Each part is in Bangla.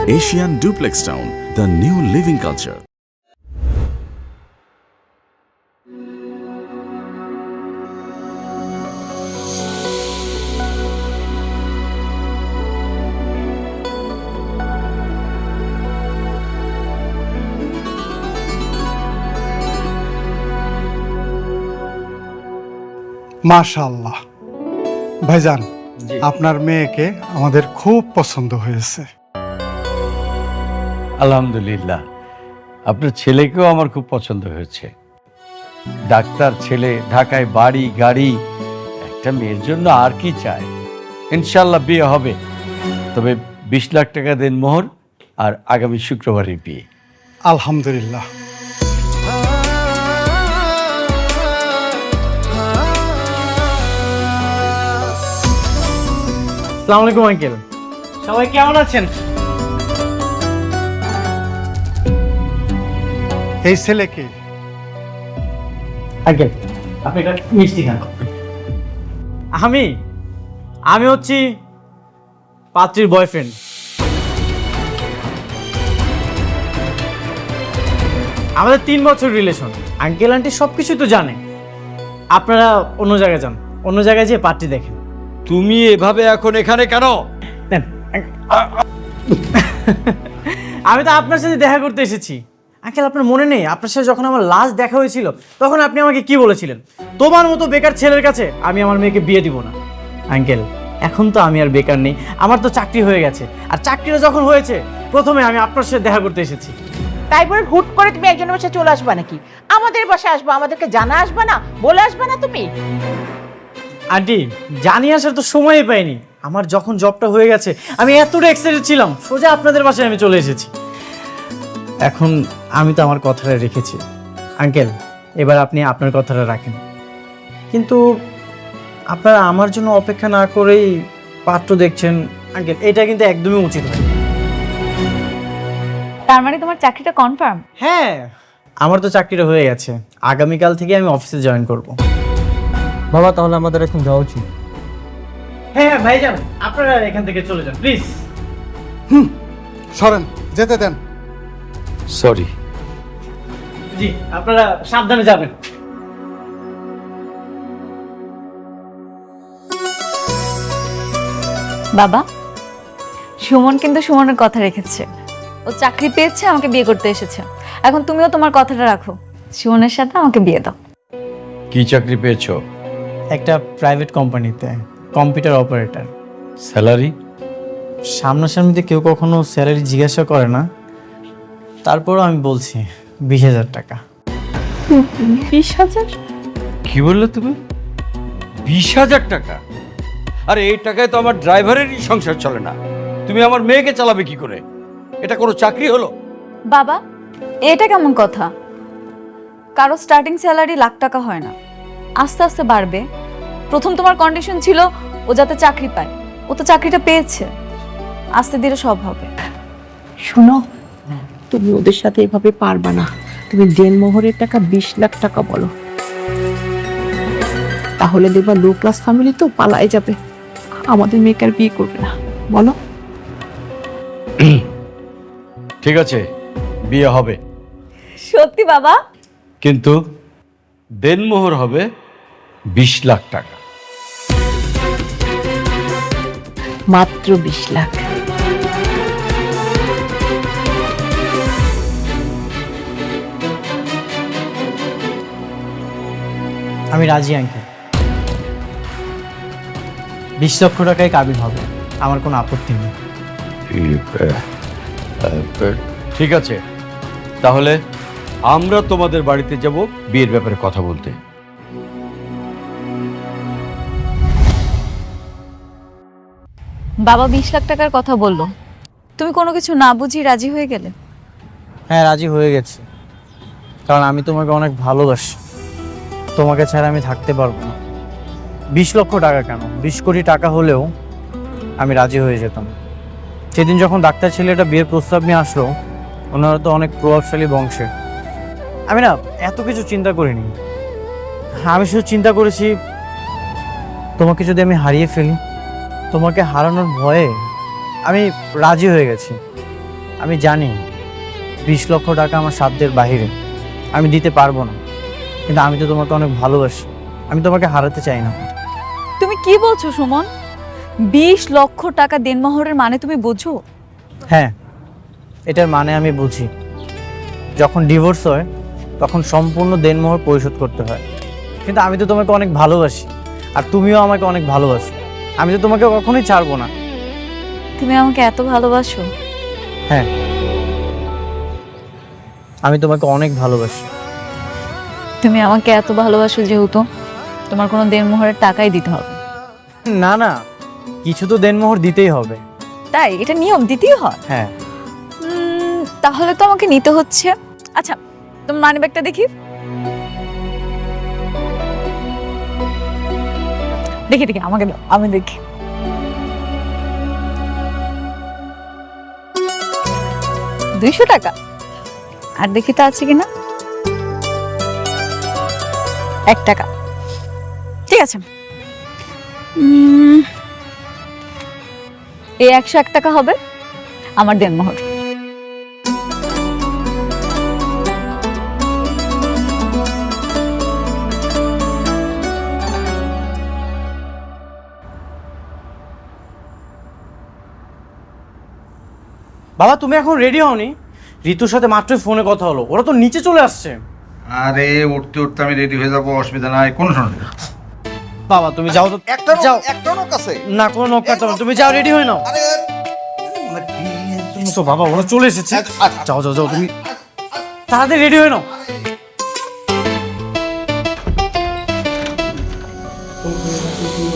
Asian Duplex Town, the new living culture. মাশাআল্লাহ ভাইজান, আপনার মেয়েকে আমাদের খুব পছন্দ হয়েছে। আলহামদুলিল্লাহ, আপনার ছেলেকেও আমার খুব পছন্দ হয়েছে। ডাক্তার ছেলে, ঢাকায় বাড়ি গাড়ি, একটা মেয়ের জন্য আর কি চায়। ইনশাল্লাহ বিয়ে হবে, তবে 20 লাখ টাকা দেন মোহর, আর আগামী শুক্রবারের বিয়ে। আলহামদুলিল্লাহ। আসসালামু আলাইকুম আঙ্কেল, সবাই কেমন আছেন? এই ছেলেকে আঙ্কেল আপনি একটা মিষ্টি খান। আমি হচ্ছি পাত্রীর বয়ফ্রেন্ড। আমাদের 3 বছর রিলেশন। আঙ্কেল আন্টি সব কিছুই তো জানে। আপনারা অন্য জায়গায় যান, অন্য জায়গায় যেয়ে পার্টি দেখেন। তুমি এভাবে এখন এখানে কেন? আমি তো আপনার সাথে দেখা করতে এসেছি। আঙ্কেল আপনার মনে নেই, আপনার সাথে যখন আমার লাস্ট দেখা হয়েছিল তখন আপনি আমাকে কি বলেছিলেন? তোমার মতো বেকার ছেলের কাছে আমি আমার মেয়েকে বিয়ে দিব না। আঙ্কেল এখন তো আমি আর বেকার নেই, আমার তো চাকরি হয়ে গেছে। আর চাকরিটা যখন হয়েছে, প্রথমে আমি আপনার সাথে দেখা করতে এসেছি। তাই বলে হুট করে তুমি একজনের বাসায় চলে আসবা নাকি? আমাদের বাসায় আসবা, আমাদেরকে জানা আসবা না, বলে আসবা না তুমি? আন্টি জানিয়ে আসার তো সময়ই পাইনি। আমার যখন জবটা হয়ে গেছে আমি এতটা এক্সাইটেড ছিলাম, সোজা আপনাদের বাসায় আমি চলে এসেছি। এখন আমি তো আমার কথাটা রেখেছি। আঙ্কেল এবার আপনি আপনার কথাটা রাখেন। কিন্তু আপনারা আমার জন্য অপেক্ষা না করেই পাত্র দেখছেন, আঙ্কেল এটা কিন্তু একদমই উচিত হয়। তার মানে তোমার চাকরিটা কনফার্ম? হ্যাঁ, আমার তো চাকরিটা হয়ে গেছে। আগামীকাল থেকে আমি অফিসে জয়েন করব। বাবা তাহলে আমাদের এখন যাওয়া উচিত। হ্যাঁ ভাইজান, আপনারা এখান থেকে চলে যান প্লিজ। সরেন, যেতে দেন। সরি। জি আপনারা সাবধানে যাবেন। বাবা, সুমন কিন্তু সুমনের কথা রেখেছে। ও চাকরি পেয়েছে, আমাকে বিয়ে করতে এসেছে। এখন তুমিও তোমার কথাটা রাখো, সুমনের সাথে আমাকে বিয়ে দাও। কি চাকরি পেয়েছো? একটা প্রাইভেট কোম্পানিতে কম্পিউটার অপারেটর। স্যালারি? সামনাসামনিতে কেউ কখনো স্যালারি জিজ্ঞাসা করে না, তারপরও আমি বলছি 20,000 টাকা। 20,000? কি বললে তুমি? 20,000 টাকা? আরে এই টাকায় তো আমার ড্রাইভারেরই সংসার চলে না। তুমি আমার মেয়েকে চালাবে কি করে? এটা কোনো চাকরি হলো? বাবা এটা কেমন কথা? কারো স্টার্টিং স্যালারি লাখ টাকা হয় না, আস্তে আস্তে বাড়বে। প্রথম তোমার কন্ডিশন ছিল ও যাতে চাকরি পায়, ও তো চাকরিটা পেয়েছে, আস্তে ধীরে সব হবে। শোনো, তুমি ওদের সাথে এভাবে পারবা না। তুমি দেনমোহরের টাকা 20 লাখ টাকা বলো, তাহলে দেখবা লো ক্লাস ফ্যামিলি তো পালায় যাবে, আমাদের মেয়েকে আর বিয়ে করবে না। বলো। ঠিক আছে, বিয়ে হবে, সত্যি বাবা? কিন্তু দেনমোহর হবে 20 লাখ টাকা। মাত্র 20 লাখ। আমি রাজি আঙ্কেল, 20 লক্ষ টাকায় কাবিল হবে, আমার কোনো আপত্তি নেই। ঠিক আছে, তাহলে আমরা তোমাদের বাড়িতে যাব বিয়ের ব্যাপারে কথা বলতে। বাবা 20 লাখ টাকার কথা বললো, তুমি কোনো কিছু না বুঝি রাজি হয়ে গেলে? হ্যাঁ রাজি হয়ে গেছি, কারণ আমি তোমাকে অনেক ভালোবাসি। তোমাকে ছাড়া আমি থাকতে পারবো না। 20 লক্ষ টাকা কেন, 20 কোটি টাকা হলেও আমি রাজি হয়ে যেতাম। সেদিন যখন ডাক্তার ছেলেটা বিয়ের প্রস্তাব নিয়ে আসলো, ওনারা তো অনেক প্রভাবশালী বংশের। আমি না এত কিছু চিন্তা করিনি, আমি শুধু চিন্তা করেছি তোমাকে যদি আমি হারিয়ে ফেলি, তোমাকে হারানোর ভয়ে আমি রাজি হয়ে গেছি। আমি জানি 20 লক্ষ টাকা আমার সাধ্যের বাহিরে, আমি দিতে পারবো না, কিন্তু আমি তো তোমাকে অনেক ভালোবাসি, আমি তোমাকে হারাতে চাই না। তুমি কি বলছো সুমন? 20 লক্ষ টাকা দেনমোহরের মানে তুমি বোঝো? হ্যাঁ, এটার মানে আমি বুঝি। যখন ডিভোর্স হয় তখন সম্পূর্ণ দেনমোহর পরিশোধ করতে হয়, কিন্তু আমি তো তোমাকে অনেক ভালোবাসি, আর তুমিও আমাকে অনেক ভালোবাসো, আমি তো তোমাকে কখনোই ছাড়বো না। তুমি আমাকে এত ভালোবাসো? হ্যাঁ, আমি তোমাকে অনেক ভালোবাসি। তুমি আমাকে এত ভালোবাসো যেহেতু তোমার কোনো দেনমোহরের টাকাই দিতে হবে? না না, কিছু তো দেনমোহর দিতেই হবে। তাই? এটা নিয়ম, দিতেই হয়? হ্যাঁ। তাহলে তো আমাকে নিতে হচ্ছে। আচ্ছা, তোমার মানি ব্যাগটা দেখি। দেখি দেখি, আমাকে দাও, আমি দেখি। $200? আর দেখি তো আছে কিনা। $1। ঠিক আছে, এই 101 টাকা হবে আমার দেনমোহর। বাবা, তুমি এখন রেডি হওনি? ঋতুর সাথে মাত্রই ফোনে কথা হলো, ওরা তো নিচে চলে আসছে। আরে উঠতে উঠতে আমি রেডি হয়ে যাবো, অসুবিধা নাই, কোনো সমস্যা নেই। বাবা তুমি যাও তো, যাও। একটা নক আছে। না, কোনো নক করতে হবে না, তুমি যাও, রেডি হয়ে নাও। আরে তো বাবা, ওরা চলে এসেছে। যাও যাও যাও, তুমি তাড়াতাড়ি রেডি হয়ে নাও।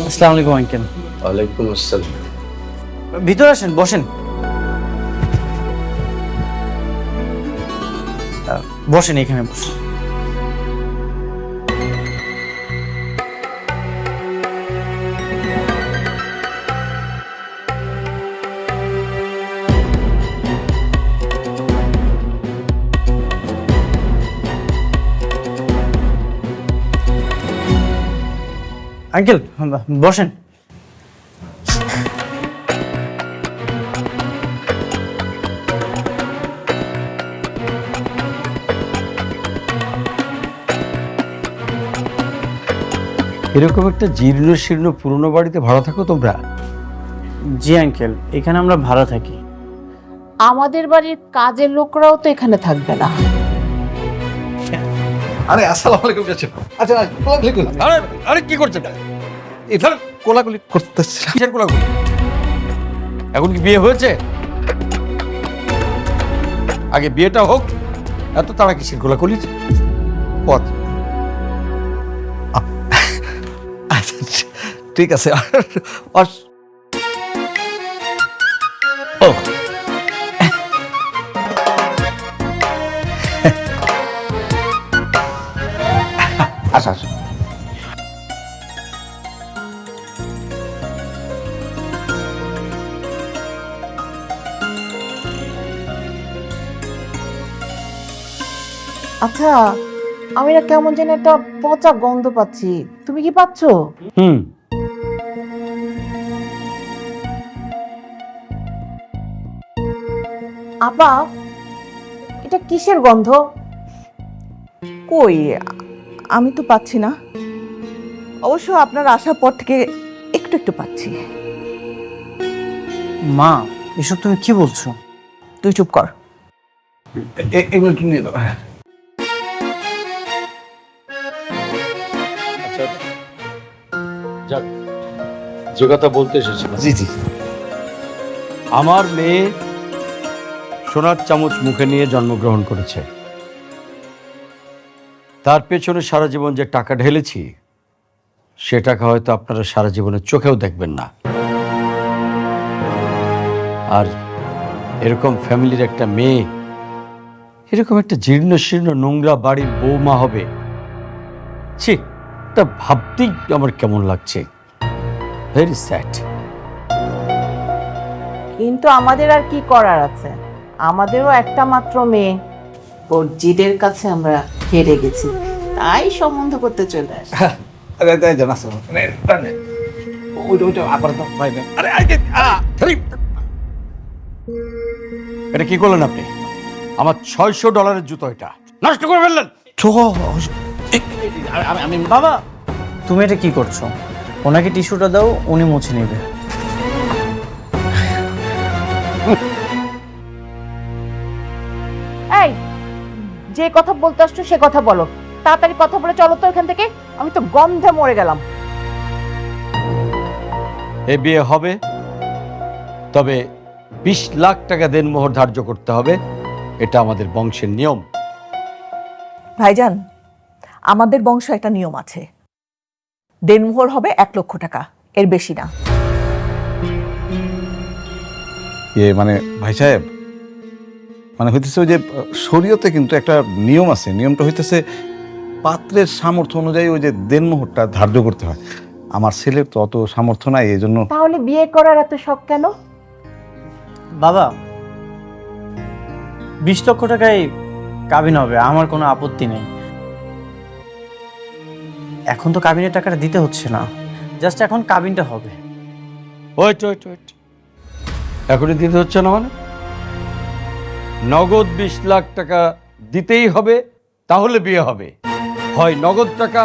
আসসালামু আলাইকুম আঙ্কেল। ওয়ালাইকুম আসসালাম। ভিতরে আসেন, বসেন। বসেন, এখানে বসেন। আঙ্কেল বসেন। এরকম একটা জীর্ণ শীর্ণ পুরনো বাড়িতে ভাড়া থাকো তোমরা? জি আঙ্কেল, এখানে আমরা ভাড়া থাকি। আমাদের বাড়ির কাজের লোকরাও তো এখানে থাকবে না। আরে আসসালামু আলাইকুম চাচা। আচ্ছা না, কোলাকুলি করুন। আরে আরে কি করছেন? এখানে কোলাকুলি করতেছি। কিসের কোলাকুলি? এখন কি বিয়ে হয়েছে? আগে বিয়েটা হোক, এত তাড়া কিসের কোলাকুলি? পথ। আচ্ছা, ঠিক আছে। ও আচ্ছা আচ্ছা। আচ্ছা, আমি না কেমন যেন একটা পচা গন্ধ পাচ্ছি, তুমি কি পাচ্ছ? হুম, আপা, এটা কিসের গন্ধ? কই, আমি তো পাচ্ছি না। অবশ্য আপনার আসার পর থেকে একটু একটু পাচ্ছি। মা, এসব তুমি কি বলছো? তুই চুপ কর। এগুলো কি নিয়ে দাও? যাক, যে কথা বলতে এসেছিল, জি জি। আমার মেয়ে সোনার চামচ মুখে নিয়ে জন্মগ্রহণ করেছে। তার পেছনে সারা জীবন যে টাকা ঢেলেছি, সে টাকা হয়তো আপনারা সারা জীবনের চোখেও দেখবেন না। আর এরকম ফ্যামিলির একটা মেয়ে এরকম একটা জীর্ণ শীর্ণ নোংরা বাড়ির বৌমা হবে, ছি, তা ভাবতেই আমার কেমন লাগছে। Very sad. কিন্তু আমাদের আর কি করার আছে, আমাদেরও একটা মাত্র মেয়ে। ওর জিদের কাছে আমরা হেরে গেছি, তাই সম্বন্ধ করতে চলে আসি। আরে তাই জানা সব। ওইটা আবার তো ভাই। আরে আরে এটা কি করলেন আপনি? আমার $600 জুতো, এটা নষ্ট করে ফেললেন। বাবা, তুমি এটা কি করছো? ওনাকে টিস্যুটা দাও, উনি মুছে নেবে। এই, যে কথা বলতে আসছো সে কথা বলো, তাড়াতাড়ি কথা বলে চলো তো এখান থেকে, আমি তো গন্ধে মরে গেলাম। এ বিয়ে হবে, তবে 20 লাখ টাকা দেনমোহর ধার্য করতে হবে। এটা আমাদের বংশের নিয়ম। ভাইজান, আমাদের বংশ একটা নিয়ম আছে, দেনমোহর হবে 1 লক্ষ টাকা, এর বেশি না। মানে ভাই সাহেব, মানে হইতেছে ওই যে শরীয়তে কিন্তু একটা নিয়ম আছে, নিয়মটা হইতেছে পাত্রের সামর্থ্য অনুযায়ী ওই যে দেনমোহরটা ধার্য করতে হয়। আমার ছেলের তো অত সামর্থ্য নাই, এই জন্য। তাহলে বিয়ে করার এত শখ কেন? বাবা, 20 লক্ষ টাকায় কাবিন হবে, আমার কোনো আপত্তি নেই। এখন তো কাবিনের টাকাটা দিতে হচ্ছে না, জাস্ট এখন কাবিনটা হবে। ওয়েট ওয়েট ওয়েট, এখনই দিতে হচ্ছে না মানে? নগদ 20 লাখ টাকা দিতেই হবে, তাহলে বিয়ে হবে। হয় নগদ টাকা,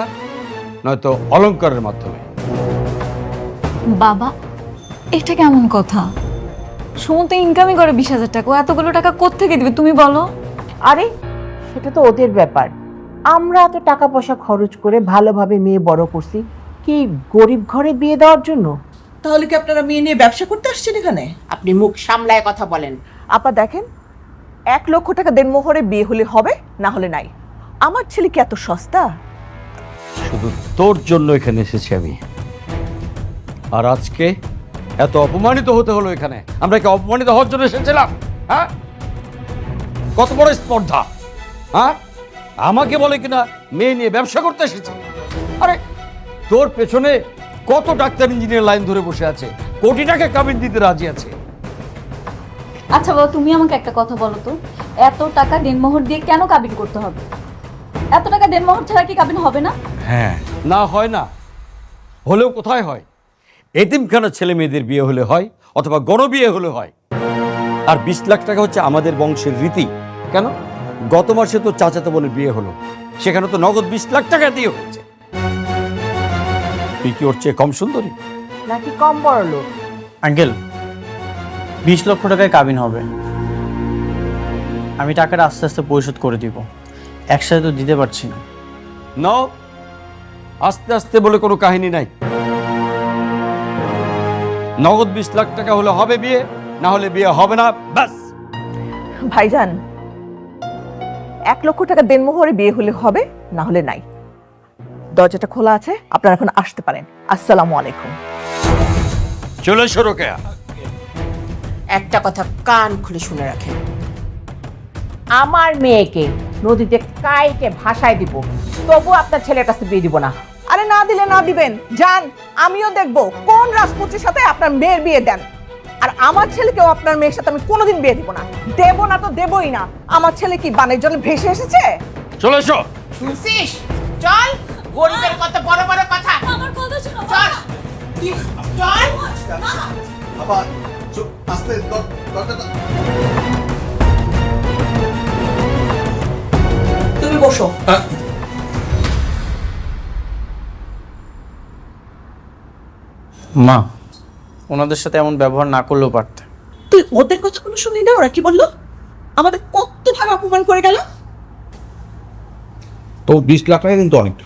নয়তো অলংকারের মাধ্যমে। বাবা, এটা কেমন কথা? সুমন তো ইনকামই করে 20,000 টাকা, ও এতগুলো টাকা কোত্থেকে দিবে তুমি বলো? আরে সেটা তো ওদের ব্যাপার, আমরা এত টাকা পয়সা খরচ করে ভালোভাবে মেয়ে বড় করছি কি গরিব ঘরে বিয়ে দেওয়ার জন্য? তাহলে কি আপনারা মেয়ে নিয়ে ব্যবসা করতে আসছেন এখানে? আপনি মুখ সামলায় কথা বলেন। আপা দেখেন, 1 লক্ষ টাকা দেনমোহরে বিয়ে হলে হবে, না হলে নাই। আমার ছেলে কি এত সস্তা? শুধু তোর জন্য এখানে এসেছি আমি, আর আজকে এত অপমানিত হতে হলো এখানে। আমরা কি অপমানিত হওয়ার জন্য এসেছিলাম? হ্যাঁ, কত বড় স্পর্ধা! হ্যাঁ, আমাকে বলে কিনা মেয়ে নিয়ে ব্যবসা করতে এসেছে। আরে তোর পেছনে কত ডাক্তার ইঞ্জিনিয়ার লাইন ধরে বসে আছে, কোটি টাকা কাবিন দিতে রাজি আছে। আচ্ছা বাবা, তুমি আমাকে একটা কথা বলো তো, এত টাকা দেনমোহর দিয়ে কেন কাবিন করতে হবে? এত টাকা দেনমোহর ছাড়া কি কাবিন হবে না? হ্যাঁ, না হয় না, হলেও কোথায় হয়? এতিমখানা ছেলে মেয়েদের বিয়ে হলে হয়, অথবা গণবিয়ে হলে হয়। আর 20 লাখ টাকা হচ্ছে আমাদের বংশের রীতি। কেন? গত মাসে তো চাচাতো বোনের বিয়ে হলো, সেখানে তো নগদ 20 লাখ টাকা দিয়ে হয়েছে। তুই কি ওর চেয়ে কম সুন্দরী? নাকি কম বড় লোক? আঙ্কেল, 20 লক্ষ টাকায় কাবিন হবে। আমি টাকাটা আস্তে আস্তে পরিশোধ করে দিব, একসাথে তো দিতে পারছি না। নাও, আস্তে আস্তে বলে কোনো কাহিনী নাই। নগদ 20 লাখ টাকা হলে হবে বিয়ে, না হলে বিয়ে হবে না, ব্যাস। ভাইজান, 1 লক্ষ টাকা দেনমোহরে বিয়ে হলে হবে, না হলে নাই। দরজাটা খোলা আছে, আপনারা এখন আসতে পারেন। আসসালামু আলাইকুম। চলে এসো রোকেয়া। একটা কথা কান খুলে শুনে রাখেন, আমার মেয়েকে নদীতে কাইকে ভাসায় দিব, তবু আপনার ছেলের কাছে বিয়ে দিব না। আরে না দিলে না দিবেন, যান, আমিও দেখব কোন রাজপুত্রের সাথে আপনার মেয়ের বিয়ে দেন। আর আমার ছেলেকেও আপনার মেয়ের সাথে আমি কোনোদিন বিয়ে দিব না। দেব না তো দেবই না। আমার ছেলে কি বানের জলে ভেসে এসেছে? চলে এসো। শুনছিস? চল, গরিবের কত বড় বড় কথা। আমার কথা শোনো। চল, চল। তুমি বসো। মা, ওনাদের সাথে এমন ব্যবহার না করলেও পারতে। তুই ওদের কথা কোনো শুনি না? ওরা কি বললো? আমাদের কত ভাবে অপমান করে গেল। তো 20 লাখ টাকা কিন্তু অনেক।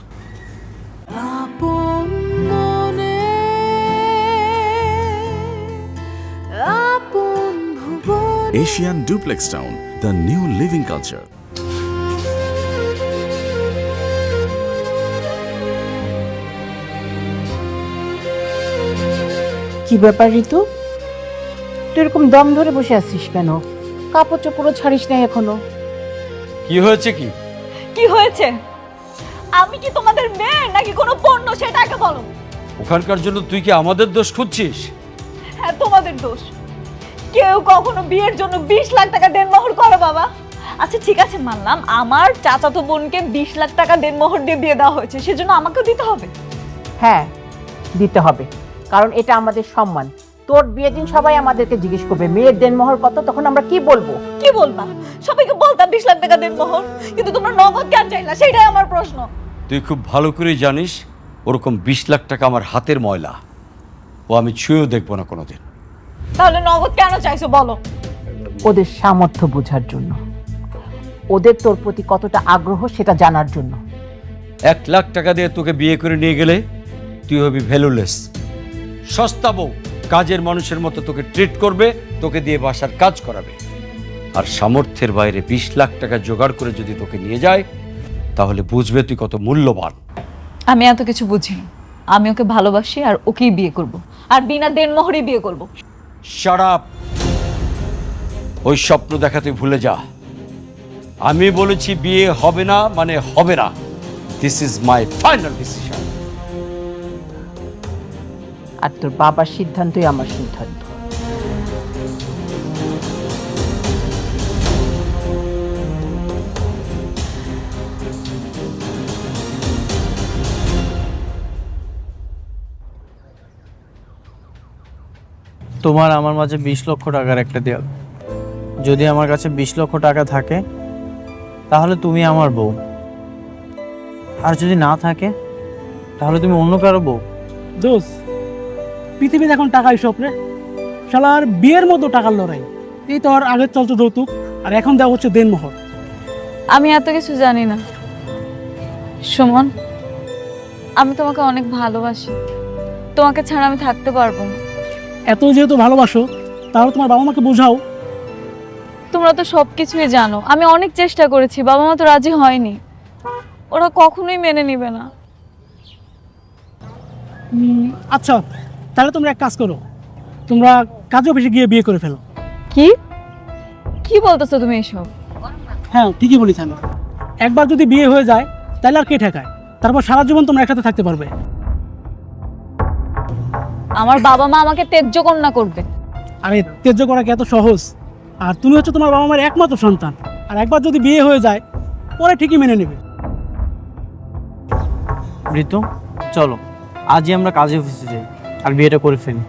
Asian Duplex Town, the new living culture. কি ব্যাপার ঋতু, তুই এরকম দম ধরে বসে আছিস কেন? কাপড় চোপড়ও ছাড়িস নাই এখনো। কি হয়েছে? কি কি হয়েছে? আমি কি তোমাদের মেয়ে নাকি কোনো পণ্য, সেটা আগে বলো। ওখানকার জন্য তুই কি আমাদের দোষ খুঁজছিস? হ্যাঁ, তোমাদের দোষ। কেউ কখনো বিয়ের জন্য 20 লাখ টাকা দেনমোহর করে বাবা? আচ্ছা ঠিক আছে, মানলাম আমার চাচাতো বোনকে 20 লাখ টাকা দেনমোহর দিয়ে বিয়ে দেওয়া হয়েছে, সেজন্য আমাকেও দিতে হবে? হ্যাঁ, দিতে হবে, কারণ এটা আমাদের সম্মান। তোর বিয়ের দিন সবাই আমাদেরকে জিজ্ঞেস করবে মেয়ের দেনমোহর কত, তখন আমরা কি বলবো? কি বলবা? সবাইকে বলতাম 20 লাখ টাকা দেন মোহর, কিন্তু তোমরা নগদ কেন চাইলা সেটাই আমার প্রশ্ন। তুই খুব ভালো করেই জানিস ওরকম 20 লাখ টাকা আমার হাতের ময়লা, ও আমি ছুঁয়েও দেখবো না কোনোদিন। তাহলে নগদ কেন চাইছো বলো? ওদের সামর্থ্য বোঝার জন্য, ওদের তোর প্রতি কতটা আগ্রহ সেটা জানার জন্য। 1 লাখ টাকা দিয়ে তোকে বিয়ে করে নিয়ে গেলে তুই হবি ভ্যালুলেস, সস্তা বউ। কাজের মানুষের মতো তোকে ট্রিট করবে, তোকে দিয়ে বাসার কাজ করাবে। আর সামর্থ্যের বাইরে 20 লাখ টাকা জোগাড় করে যদি তোকে নিয়ে যায়, তাহলে বুঝবে তুই কত মূল্যবান। আমি এত কিছু বুঝি না। আমি ওকে ভালোবাসি আর ওকেই বিয়ে করব, আর বিনা দেনমোহরই বিয়ে করব। Shut up! ওই স্বপ্ন দেখা তুই ভুলে যা। আমি বলেছি বিয়ে হবে না মানে হবে না। This is my final decision. আর তোর বাবার সিদ্ধান্তই আমার সিদ্ধান্ত। তোমার আমার মাঝে 20 লক্ষ টাকার একটা দেয়াল। যদি আমার কাছে 20 লক্ষ টাকা থাকে তাহলে তুমি আমার বউ, আর যদি না থাকে তাহলে তুমি অন্য কারো বউ। দোস্ত, পৃথিবীতে এখন টাকাই স্বপ্নে, শালার বিয়ের মতো টাকার লড়াই। এই তো আর আগের চলতো যৌতুক, আর এখন দেওয়া হচ্ছে দেনমোহর। আমি এত কিছু জানি না সুমন, আমি তোমাকে অনেক ভালোবাসি। তোমাকে ছাড়া আমি থাকতে পারবো না। এত যেহেতু ভালোবাসো, তাহলে তোমার বাবা মাকে বোঝাও। তোমরা তো সবকিছুই জানো। আমি অনেক চেষ্টা করেছি, বাবা মা তো রাজি হয়নি। ওরা কখনোই মেনে নিবে না। আচ্ছা, তাহলে তোমরা এক কাজ করো, তোমরা কাজে অফিসে গিয়ে বিয়ে করে ফেলো। কি কি বলতেছো তুমি এসব? হ্যাঁ, ঠিকই বলিস। আমি একবার যদি বিয়ে হয়ে যায় তাহলে আর কে ঠেকায়? তারপর সারা জীবন তোমরা একসাথে থাকতে পারবে। আমার বাবা মা আমাকে ত্যায্য কন্যা করবে। আরে ত্যায্য করা কি এত সহজ? আর তুমি হচ্ছে তোমার বাবা মায়ের একমাত্র সন্তান, আর একবার যদি বিয়ে হয়ে যায় পরে ঠিকই মেনে নেবে। ঋতু, চলো আজই আমরা কাজে অফিসে যাই আর বিয়েটা করে ফেলি।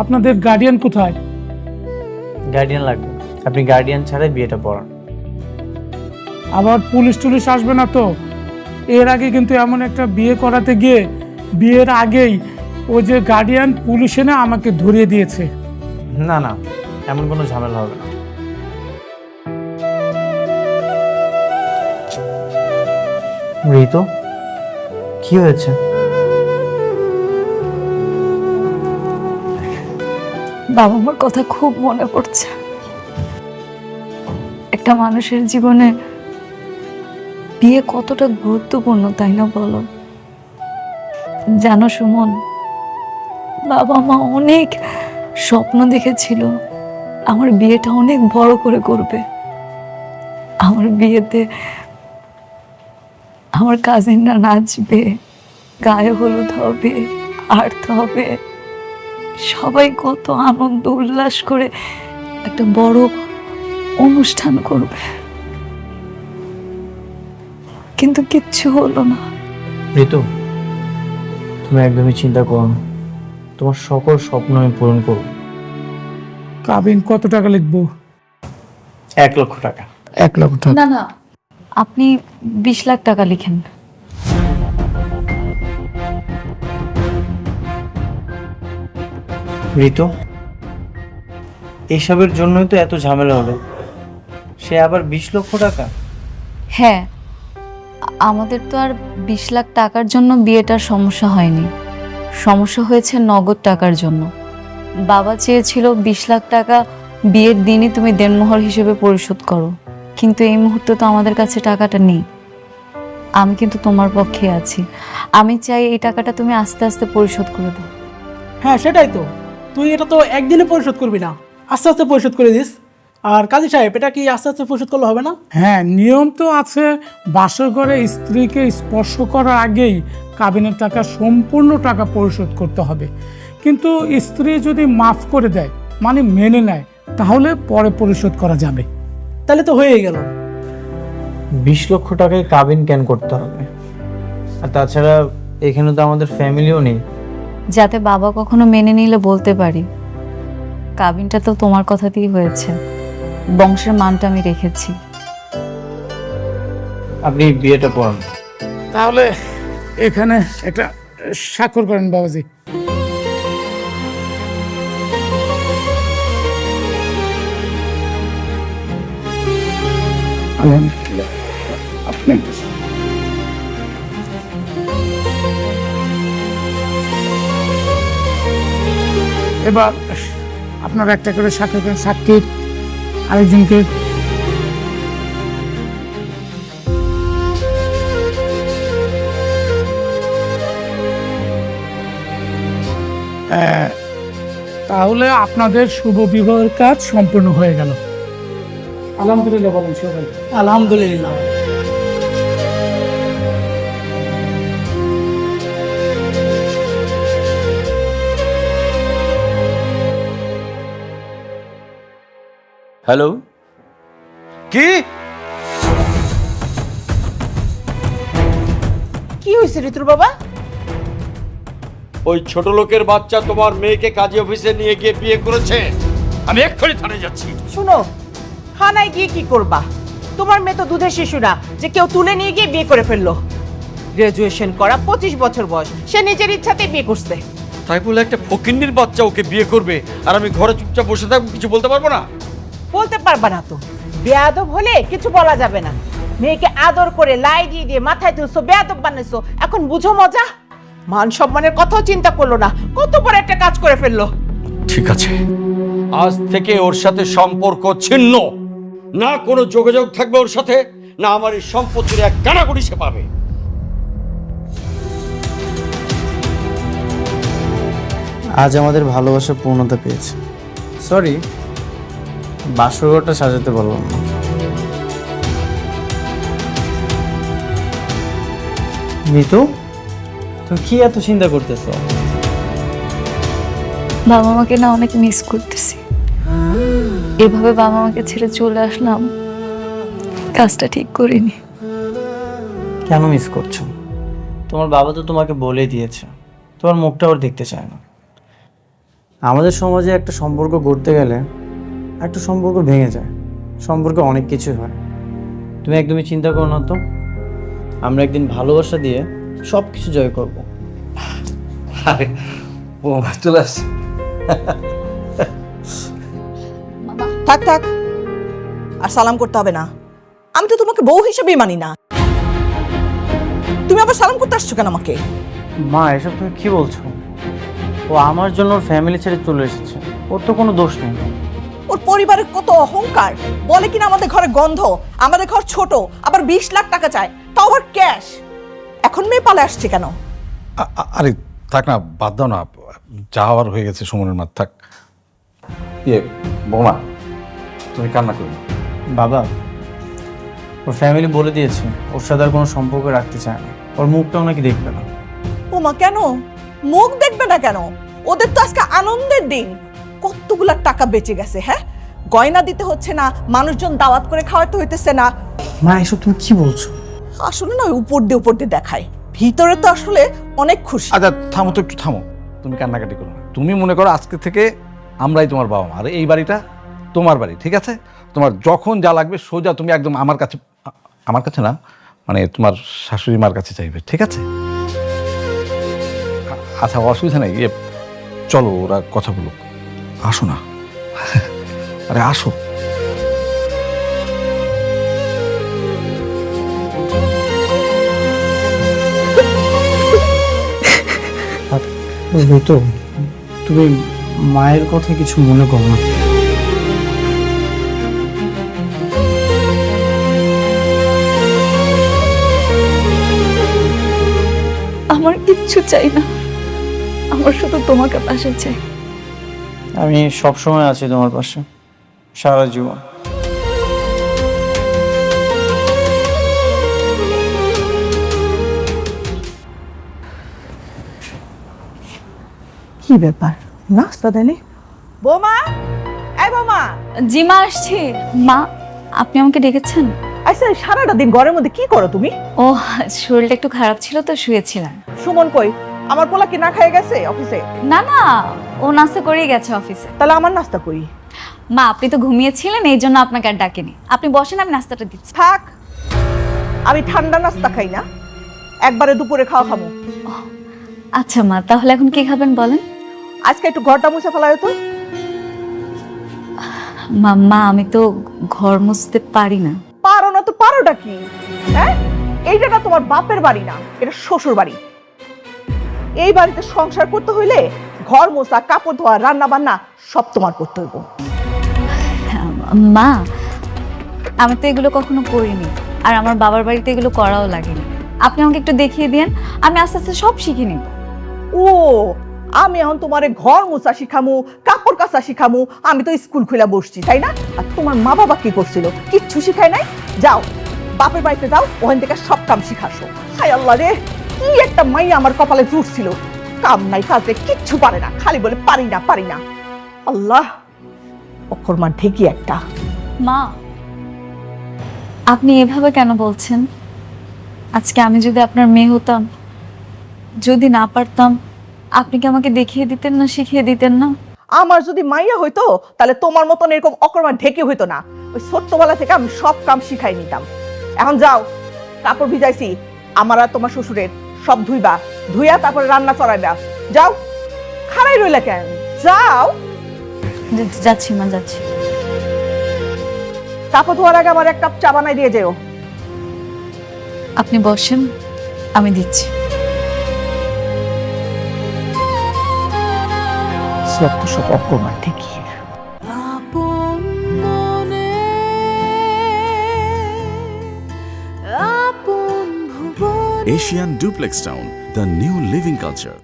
আপনাদের গার্ডিয়ান কোথায়? গার্ডিয়ান লাগবে, আপনি গার্ডিয়ান ছাড়াই বিয়েটা পড়ান। আবার পুলিশ টুলিশ আসবে না তো? এর আগে কিন্তু এমন একটা বিয়ে করাতে গিয়ে বিয়ের আগেই ওই যে গার্ডিয়ান পুলিশ এনে আমাকে ধরিয়ে দিয়েছে। না না, এমন কোনো ঝামেলা হবে না। ঋতু, কি হয়েছে? বাবা মার কথা খুব মনে পড়ছে। একটা মানুষের জীবনে বিয়ে কতটা গুরুত্বপূর্ণ, তাই না বলো? জানো সুমন, বাবা মা অনেক স্বপ্ন দেখেছিল আমার বিয়েটা অনেক বড় করে করবে। আমার বিয়েতে আমার কাজিনরা নাচবে, গায়ে হলুদ হবে, আর্ত হবে, সবাই কত আনন্দ উল্লাস করে একটা বড় অনুষ্ঠান করবে। কিন্তু কিচ্ছু হলো না। ঋতু, তুমি একদমই চিন্তা করো না, তোমার সকল স্বপ্ন আমি পূরণ করব। কাবিন কত টাকা লিখবো? 1 লক্ষ টাকা। 1 লক্ষ টাকা? না না, আপনি 20 লাখ টাকা লিখেন। ঋতু, এইসবের জন্যই তো এত ঝামেলা হলো। সে আবার 20 লক্ষ টাকা? হ্যাঁ, আমাদের তো আর 20 লাখ টাকার জন্য বিয়েটার সমস্যা হয়নি। সমস্যা হয়েছে নগদ টাকার জন্য। বাবা চেয়েছিল 20 লাখ টাকা বিয়ের দিনই তুমি দেনমোহর হিসেবে পরিশোধ করো, কিন্তু এই মুহূর্তে তো আমাদের কাছে টাকাটা নেই। আমি কিন্তু তোমার পক্ষে আছি। আমি চাই এই টাকাটা তুমি আস্তে আস্তে পরিশোধ করে দাও। হ্যাঁ, সেটাই তো। তুই এটা তো একদিনে পরিশোধ করবি না, আস্তে আস্তে পরিশোধ করে দিস। আর কাজী সাহেব, এটা কি আস্তে আস্তে পরিশোধ করলে হবে না? হ্যাঁ, নিয়ম তো আছে, বাসর ঘরে স্ত্রীকে স্পর্শ করার আগেই কাবিনের টাকা সম্পূর্ণ টাকা পরিশোধ করতে হবে। কিন্তু স্ত্রী যদি মাফ করে দেয়, মানে মেনে নেয়, তাহলে পরে পরিশোধ করা যাবে। তাহলে তো হয়েই গেল। 20 লক্ষ টাকায় কাবিন কেন করতে হবে? আর তাছাড়া এখানে তো আমাদের ফ্যামিলিও নেই। যাতে বাবা কখনো মেনে নিলে বলতে পারি কাবিনটা তো তোমার কথাতেই হয়েছে, বংশের মানটা আমি রেখেছি। আপনি বিয়েটা পড়ান। তাহলে এখানে একটা স্বাক্ষর করেন বাবাজি। আলহামদুলিল্লাহ। আপনি এবার আপনারা একটা করে স্বাক্ষর করেন, সাক্ষীর আরেকজনকে। তাহলে আপনাদের শুভ বিবাহের কাজ সম্পূর্ণ হয়ে গেল। আলহামদুলিল্লাহ বলেন সবাই। আলহামদুলিল্লাহ। হ্যালো, কি কি হয়েছে ঋতুর বাবা? ওই ছোট লোকের বাচ্চা তোমার মেয়েকে কাজী অফিসে নিয়ে গিয়ে বিয়ে করেছে। আমি এক্ষুনি থানায় যাচ্ছি। শুনো, থানায় গিয়ে কি করবা? তোমার মেয়ে তো দুধের শিশু না যে কেউ তুলে নিয়ে গিয়ে বিয়ে করে ফেললো। গ্রাজুয়েশন করা 25 বছর বয়স, সে নিজের ইচ্ছাতেই বিয়ে করছে। তাই বলে একটা ফকিন্নির বাচ্চা ওকে বিয়ে করবে আর আমি ঘরে চুপচাপ বসে থাকবো, কিছু বলতে পারবো না? বলতে পারবা না তো, বেয়াদব হলে কিছু বলা যাবে না। মেয়েকে আদর করে লাই দিয়ে দিয়ে মাথায় তুলছো, বেয়াদব বানাইছো, এখন বুঝো মজা? মান সম্মানের কথাও চিন্তা করলো না, কত বড় একটা কাজ করে ফেললো। ঠিক আছে, আজ থেকে ওর সাথে সম্পর্ক ছিন্ন। না কোনো যোগাযোগ থাকবে ওর সাথে, না আমার এই সম্পত্তির এক কানাকড়ি সে পাবে। আজ আমাদের ভালোবাসা পূর্ণতা পেয়েছে। সরি, বাসরঘরটা সাজাতে পারলাম না। মিতু, তুমি কি এত চিন্তা করতেছো? বাবা মাকে না অনেক মিস করতেছি। এভাবে বাবা মাকে ছেড়ে চলে আসলাম, কাজটা ঠিক করিনি। কেন মিস করছো? তোমার বাবা তো তোমাকে বলে দিয়েছে তোমার মুখটা ওর দেখতে চায় না। আমাদের সমাজে একটা সম্পর্ক গড়তে গেলে একটা সম্পর্ক ভেঙে যায়, সম্পর্কে অনেক কিছু হয়। তুমি একদমই চিন্তা করো না তো, আমরা একদিন ভালোবাসা দিয়ে সব কিছু জয় করবো। আরে ও চলে আসছে। থাক থাক, আর সালাম করতে হবে না। আমি তো তোমাকে বউ হিসেবেই মানি না। তুমি আবার সালাম করতে আসছো কেন আমাকে? মা, এসব তুমি কি বলছো? ও আমার জন্য ওর ফ্যামিলি ছেড়ে চলে এসেছে, ওর তো কোনো দোষ নেই। ওর পরিবারের কত অহংকার, বলে কিনা আমাদের ঘরে গন্ধ, আমাদের ঘর ছোট, আবার 20 লাখ টাকা চায়, তাও আবার ক্যাশ। এখন মেয়ে পালে আসছে কেন? আরে থাক না, বাদ দাও না, যাওয়ার হয়ে গেছে সুমনের মাঠ, থাক। বৌমা তুমি কান্না করো না। বাবা, ওর ফ্যামিলি বলে দিয়েছে ওর সাথে আর কোনো সম্পর্ক রাখতে চায় না, ওর মুখটাও নাকি দেখবে না। ও মা, কেন মুখ দেখবে না কেন? ওদের তো আজকে আনন্দের দিন, কতগুলা টাকা বেঁচে গেছে। হ্যাঁ, গয়না দিতে হচ্ছে না, মানুষজন দাওয়াত করে খাওয়াতে হইতেছে না। মা, এসব তুমি কি বলছো? আসলে না, উপর দিয়ে দেখায়, ভিতরে তো আসলে অনেক খুশি। আচ্ছা থামো তো, একটু থামো, তুমি কান্নাকাটি করো না। তুমি মনে করো আজকে থেকে আমরাই তোমার বাবা মা, আর এই বাড়িটা তোমার বাড়ি, ঠিক আছে? তোমার যখন যা লাগবে সোজা তুমি একদম আমার কাছে না, মানে তোমার শাশুড়ি মার কাছে চাইবে, ঠিক আছে? আচ্ছা অসুবিধা নেই, চলো ওরা কথা বলুক, আসো না। আরে আসো। তো তুমি মায়ের কথা কিছু মনে করো না। আমার কিচ্ছু চাই না, আমার শুধু তোমাকে পাশে চাই। আমি সব সময় আছি তোমার পাশে, সারা জীবন। কি ব্যাপার, নাস্তা দেনি? বৌমা, এই বৌমা। জি মা, আসছি। মা, আপনি আমাকে ডেকেছেন? আচ্ছা সারাটা দিন ঘরের মধ্যে কি করো তুমি? ও শরীরটা একটু খারাপ ছিল তো শুয়েছিলাম। সুমন কই? আমার পোলা কি না খেয়ে গেছে অফিসে? না না, ও নাস্তা করেই গেছে অফিসে। তাহলে আমার নাস্তা করি। মা আপনি তো ঘুমিয়েছিলেন, এই জন্য আপনাকে আর ডাকেনি। আপনি বসেন, আমি নাস্তাটা দিচ্ছি। থাক, আমি ঠান্ডা নাস্তা খাই না, একবারে দুপুরে খাওয়া খাবো। আচ্ছা মা, তাহলে এখন কি খাবেন বলেন? আজকে একটু ঘরটা মুছে ফেলায় তো। মা আমি তো ঘর মুছতে পারি না। পারো না তো পারোটা কি? হ্যাঁ, এইটা না তোমার বাপের বাড়ি না, এটা শ্বশুর বাড়ি। এই বাড়িতে সংসার করতে হইলে ঘর মোছা, কাপড় ধোয়া, রান্না বান্না সব তোমার করতে হইব। মা আমি তো এগুলো কখনো করিনি, আর আমার বাবার বাড়িতে এগুলো করাও লাগেনি। আপনি আমাকে একটু দেখিয়ে দিন, আমি আস্তে আস্তে সব শিখে নিব। ও, আমি এখন তোমারে ঘর মোছা শিখামু, কাপড় কাচা শিখামু। আমি তো স্কুল খুলে বসছি, তাই না? আর তোমার মা বাবা কি করছিল? কিচ্ছু শিখায় নাই। যাও বাপের বাড়িতে যাও, ওখান থেকে সব কাম শিখাসো। হায় আল্লাহ রে, কি একটা মাইয়া আমার কপালে জুটছিল। কাম নাই কাজে কিচ্ছু পারে না, খালি বলে পারি না পারি না। আল্লাহ, অক্ষরমান ঠিকই একটা। মা আপনি এভাবে কেন বলছেন? আজকে আমি যদি আপনার মেয়ে হতাম, যদি না পারতাম, আপনি কি আমাকে দেখিয়ে দিতেন না, শিখিয়ে দিতেন না? আমার যদি মাইয়া হইতো তাহলে তোমার মতন এরকম অকর্মার ঢেকে হইতো না। ওই ছোট্টবেলা থেকে আমি সব কাম শিখাই নিতাম। এখন যাও, কাপড় ভিজাইছি আমার আর তোমার শ্বশুরের, সব ধুইবা, ধুইয়া তারপরে রান্না চড়াইবা। যাও, খাড়াই রইলা কেন? যাও। যাচ্ছি মা, যাচ্ছি। কাপড় ধোয়ার আগে আমার এক কাপ চা বানাই দিয়ে যেও। আপনি বসেন, আমি দিচ্ছি। সব অকর্মার ঠিকই। Asian Duplex Town, the new living culture.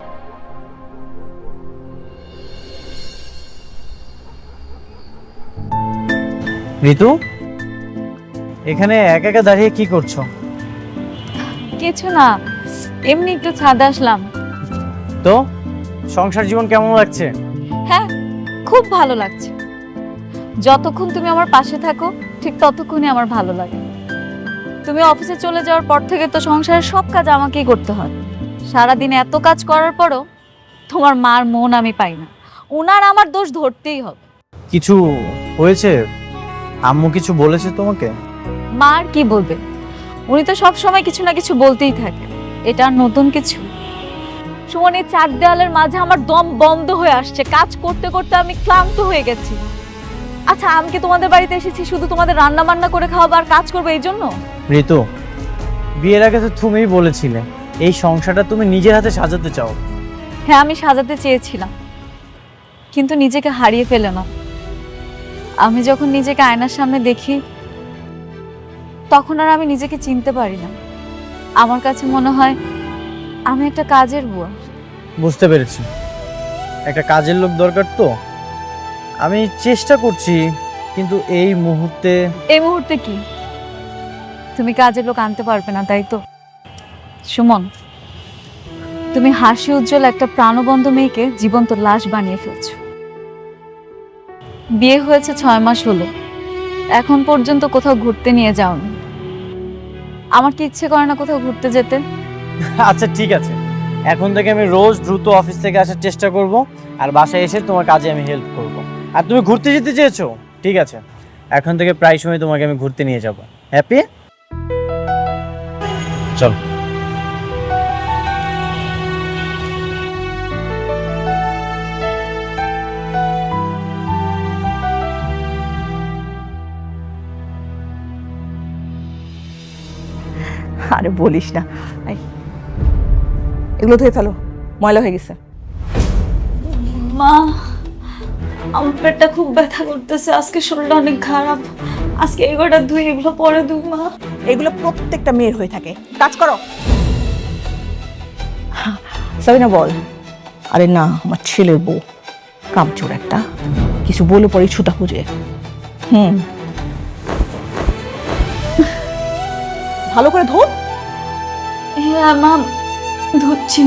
ঋতু, এখানে একা একা দাঁড়িয়ে কি করছো? কিছু না, এমনি একটু ছাদে আসলাম। তো সংসার জীবন কেমন লাগছে? হ্যাঁ, খুব ভালো লাগছে। যতক্ষণ তুমি আমার পাশে থাকো ঠিক ততক্ষণই আমার ভালো লাগে। তুমি অফিসে চলে যাওয়ার পর থেকে তো সংসারের সব কাজ আমাকেই করতে হয়। সারাদিন এত কাজ করার পরও তোমার মার মন আমি পাই না। উনার আমার দোষ ধরতেই হবে। কিছু হয়েছে? আম্মু কিছু বলেছে তোমাকে? মা আর কি বলবে, উনি তো সব সময় কিছু না কিছু বলতেই থাকে। এটা আর নতুন কিছু? সুমন, এই চার দেওয়ালের মাঝে আমার দম বন্ধ হয়ে আসছে। কাজ করতে করতে আমি ক্লান্ত হয়ে গেছি। আচ্ছা, আমি কি তোমাদের বাড়িতে এসেছি শুধু তোমাদের রান্না বান্না করে খাওয়াবো আর কাজ করবো এই জন্য? ঋতু, বিয়ের আগে তো তুমিই বলেছিলে এই সংসারটা তুমি নিজের হাতে সাজাতে চাও। হ্যাঁ, আমি সাজাতে চেয়েছিলাম, কিন্তু নিজেকে হারিয়ে ফেলে না। আমি যখন নিজেকে আয়নার সামনে দেখি তখন আর আমি নিজেকে চিনতে পারি না। আমার কাছে মনে হয় আমি একটা কাজের বুয়া। বুঝতে পেরেছি, একটা কাজের লোক দরকার। তো আমি চেষ্টা করছি, কিন্তু এই মুহূর্তে কি তুমি কাজের লোক আনতে পারবে না, তাই তো? সুমন, তুমি হাসি উজ্জ্বল একটা প্রাণবন্ত মেয়েকে জীবন্ত লাশ বানিয়ে ফেলছো। বিয়ে হয়েছে 6 মাস হলো, এখন পর্যন্ত কোথাও ঘুরতে নিয়ে যাওনি। আমার কি ইচ্ছে করে না কোথাও ঘুরতে যেতে? আচ্ছা ঠিক আছে, এখন থেকে আমি রোজ দ্রুত অফিস থেকে আসার চেষ্টা করব, আর বাসায় এসে তোমার কাজে আমি হেল্প করব। আর তুমি ঘুরতে যেতে চেয়েছো, ঠিক আছে, এখন থেকে প্রায় সময় তোমাকে আমি ঘুরতে নিয়ে যাব। হ্যাপি? চল। আরে বলিস না, এগুলো ধুয়ে ফেলো, ময়লা হয়ে গেছে। মা, আমার পেটটা খুব ব্যথা করতেছে, আজকে শরীরটা অনেক খারাপ। আজকে এগুলোটা ধুই, এগুলো পরে ধুই। মা, এগুলো প্রত্যেকটা মেয়ের হয়ে থাকে। কাজ করো। সাবিনা বল। আরে না, আমার ছেলের বউ কামচোর একটা, কিছু বলে পরে ছুতা খুঁজে। ভালো করে ধো। হ্যাঁ মা, ধুচ্ছি।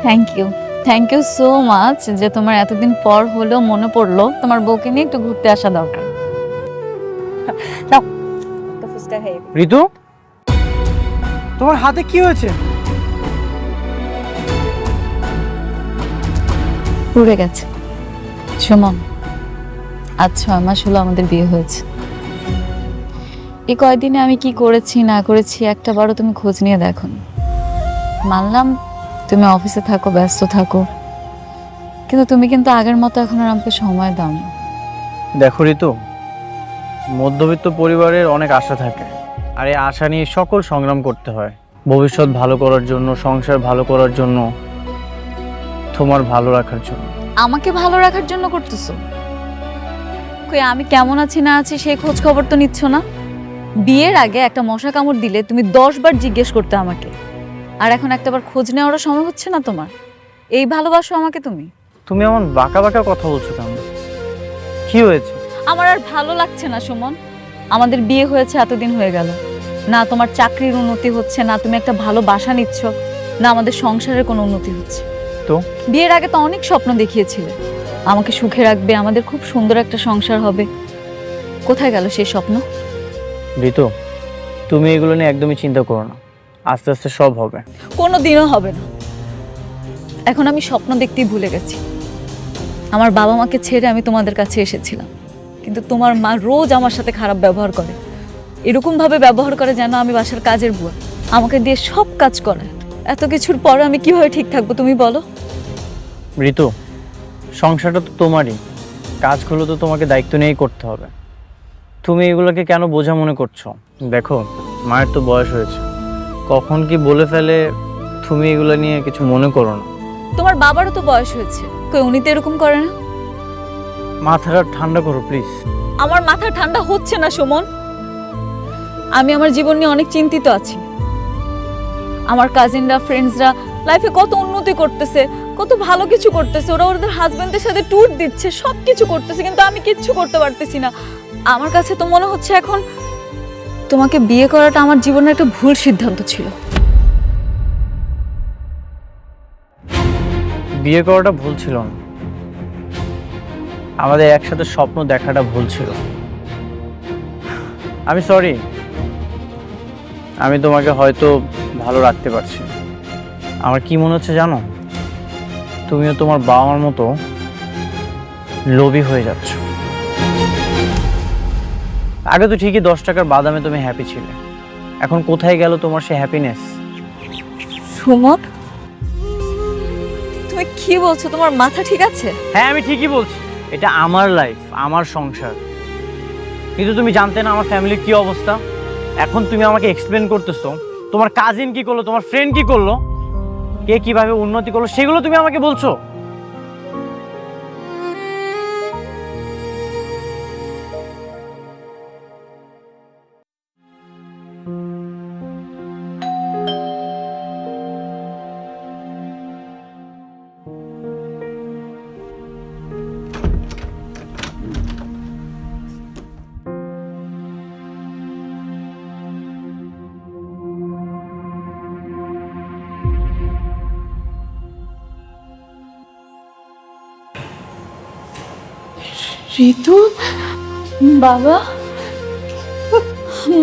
Thank you. Thank you so much যে তোমার এতদিন পর হলেও মনে পড়লো তোমার বউকে নিয়ে একটু ঘুরতে আসা দরকার। ঋতু, তোমার হাতে কি হয়েছে? পুড়ে গেছে। সুমন, আজ 6 মাস হলো আমাদের বিয়ে হয়েছে। এই কয়দিনে আমি কি করেছি না করেছি একটা বারও তুমি খোঁজ নিয়ে দেখো। মানলাম তুমি অফিসে থাকো, ব্যস্ত থাকো, কিন্তু তুমি কিন্তু আগের মতো এখন আর আমাকে সময় দাও না। দেখো ঋতু, মধ্যবিত্ত পরিবারের অনেক আশা থাকে, আর এই আশা নিয়ে সকল সংগ্রাম করতে হয় ভবিষ্যৎ ভালো করার জন্য, সংসার ভালো করার জন্য, তোমার ভালো রাখার জন্য। আমাকে ভালো রাখার জন্য করতেছো? কই আমি কেমন আছি না আছি সেই খোঁজ খবর তো নিচ্ছ না। বিয়ের আগে একটা মশা কামড় দিলে তুমি 10 বার জিজ্ঞেস করতে আমাকে, আর এখন একটাবার খোঁজ নেওয়ারও সময় হচ্ছে না তোমার। এই ভালোবাসো আমাকে তুমি? তুমি এমন বাঁকা বাঁকা কথা বলছো কেন? কি হয়েছে? আমার আর ভালো লাগছে না সুমন। আমাদের বিয়ে হয়েছে এতদিন হয়ে গেল, না তোমার চাকরির উন্নতি হচ্ছে, না তুমি একটা ভালো বাসা নিচ্ছ, না আমাদের সংসারের কোনো উন্নতি হচ্ছে। তো বিয়ের আগে তো অনেক স্বপ্ন দেখিয়েছিলে আমাকে সুখে রাখবে, আমাদের খুব সুন্দর একটা সংসার হবে। কোথায় গেল সেই স্বপ্ন? ঋতু, তুমি এগুলো নিয়ে একদমই চিন্তা করো না, আস্তে আস্তে সব হবে। কোনো দিনও হবে না। এখন আমি স্বপ্ন দেখতেই ভুলে গেছি। আমার বাবা মাকে ছেড়ে আমি তোমাদের কাছে এসেছিলাম, কিন্তু তোমার মা রোজ আমার সাথে খারাপ ব্যবহার করে, এরকম ভাবে ব্যবহার করে যেন আমি বাসার কাজের বুয়া, আমাকে দিয়ে সব কাজ করে। এত কিছুর পর আমি কিভাবে ঠিক থাকবো তুমি বলো? ঋতু, সংসারটা তো তোমারই, কাজগুলো তো তোমাকে দায়িত্ব নিয়েই করতে হবে। তুমি এগুলোকে কেন বোঝা মনে করছো? দেখো, মায়ের তো বয়স হয়েছে, কখন কি বলে ফেলে, তুমি এগুলো নিয়ে কিছু মনে করো না। তোমার বাবারও তো বয়স হয়েছে, কই উনি তো এরকম করে না। মাথাটা ঠান্ডা করো প্লিজ। আমার মাথা ঠান্ডা হচ্ছে না সুমন। আমি আমার জীবন নিয়ে অনেক চিন্তিত আছি। আমার কাজিনরা, ফ্রেন্ডসরা লাইফে কত উন্নতি করতেছে, কত ভালো কিছু করতেছে, ওরা ওদের হাজবেন্ডের সাথে ট্যুর দিচ্ছে, সব কিছু করতেছে, কিন্তু আমি কিচ্ছু করতে পারতেছি না। আমার কাছে তো মনে হচ্ছে এখন তোমাকে বিয়ে করাটা আমার জীবনের একটা ভুল সিদ্ধান্ত ছিল। বিয়ে করাটা ভুল ছিল না, আমাদের একসাথে স্বপ্ন দেখাটা ভুল ছিল। আমি সরি, আমি তোমাকে হয়তো ভালো রাখতে পারছি। আমার কি মনে হচ্ছে জানো, তুমিও তোমার বাবা মার মতো লোভী হয়ে যাচ্ছ। আগে তো ঠিকই 10 টাকার বাদামে তুমি হ্যাপি ছিলে, এখন কোথায় গেল তোমার সে হ্যাপিনেস? সুমন, তুমি কি বলছো? তোমার মাথা ঠিক আছে? হ্যাঁ, আমি ঠিকই বলছি, এটা আমার লাইফ, আমার সংসার। কিন্তু তুমি জানতে না আমার ফ্যামিলির কি অবস্থা। এখন তুমি আমাকে এক্সপ্লেন করতেছো তোমার কাজিন কি করলো, তোমার ফ্রেন্ড কি করলো, কে কিভাবে উন্নতি করলো, সেগুলো তুমি আমাকে বলছো। ঋতু, বাবা,